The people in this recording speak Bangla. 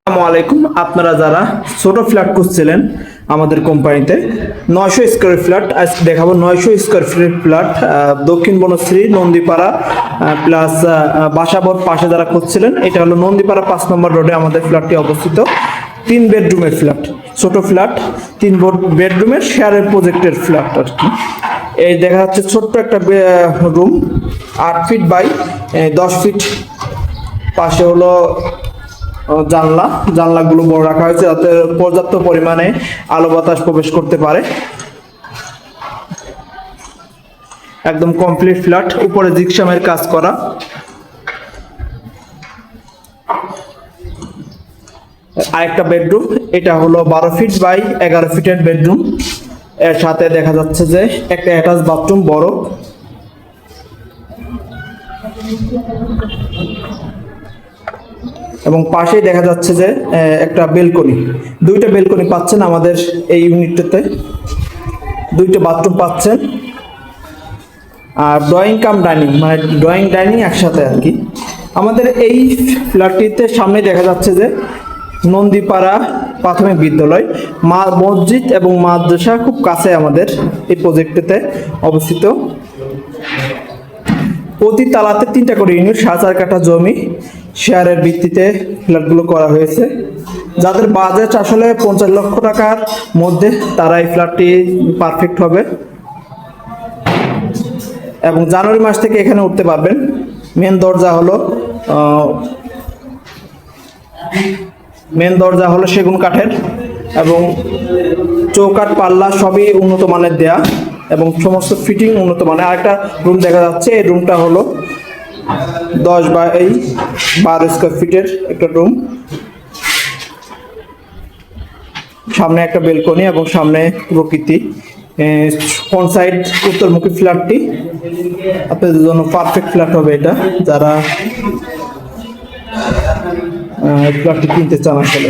আসসালামু আলাইকুম। আপনারা যারা ছোট ফ্ল্যাট খুঁজছিলেন আমাদের কোম্পানিতে 900 স্কয়ার ফ্ল্যাট আজ দেখাবো। 900 স্কয়ার ফিট ফ্ল্যাট দক্ষিণ বনশ্রী নন্দীপাড়া প্লাস বাসাবোর পাশে যারা খুঁজছিলেন, এটা হলো নন্দীপাড়া 5 নম্বর রোডে আমাদের ফ্ল্যাটটি অবস্থিত। 3 বেডরুমের ফ্ল্যাট, ছোট ফ্ল্যাট, 3 বেডরুমের শেয়ারের প্রজেক্টের ফ্ল্যাট আর কি। এই দেখা যাচ্ছে ছোট্ট একটা রুম, 8 ফিট বাই 10 ফিট। পাশে হলো জানলাগুলো বড় রাখা হয়েছে যাতে পর্যাপ্ত পরিমাণে আলো বাতাস প্রবেশ করতে পারে। একদম কমপ্লিট ফ্ল্যাট, উপরে জিপসামের কাজ করা। আরেকটা বেডরুম, এটা হলো 12 ফিট বাই 11 ফিটের বেডরুম। এর সাথে দেখা যাচ্ছে যে একটা অ্যাটাচ বাথরুম বড়, এবং পাশেই দেখা যাচ্ছে যে একটা বেলকনি, 2টা বেলকনি পাচ্ছেন আমাদের এই ইউনিটটাতে, 2টা বাথরুম পাচ্ছেন। আর ড্রয়িং কাম ডাইনিং, মানে ড্রয়িং ডাইনিং একসাথে আর কি। আমাদের এই ফ্ল্যাটটিতে সামনে দেখা যাচ্ছে যে নন্দীপাড়া প্রাথমিক বিদ্যালয়, মসজিদ এবং মাদ্রাসা খুব কাছে আমাদের এই প্রজেক্টটিতে অবস্থিত। প্রতি তালাতে 3টা করে ইউনিট, 4.5 কাঠা জমি শেয়ারের ভিত্তিতে ফ্ল্যাটগুলো করা হয়েছে। যাদের বাজেট আসলে 50 লক্ষ টাকার মধ্যে, তারা এই ফ্ল্যাটটি পারফেক্ট হবে এবং জানুয়ারি মাস থেকে এখানে উঠতে পারবেন। মেন দরজা হলো সেগুন কাঠের এবং চৌকাঠ পাল্লা সবই উন্নত মানের দেয়া এবং সমস্ত ফিটিং উন্নত মানের। আরেকটা রুম দেখা যাচ্ছে, এই রুমটা হলো 10 বাই 12 স্কয়ার ফিটের একটা রুম। সামনে একটা বেলকনি এবং সামনে প্রকৃতি। ফ্রন্ট সাইড উত্তরমুখী ফ্ল্যাটটি আপনাদের জন্য পারফেক্ট ফ্ল্যাট হবে এটা, যারা ফ্ল্যাটটি কিনতে চান আসলে।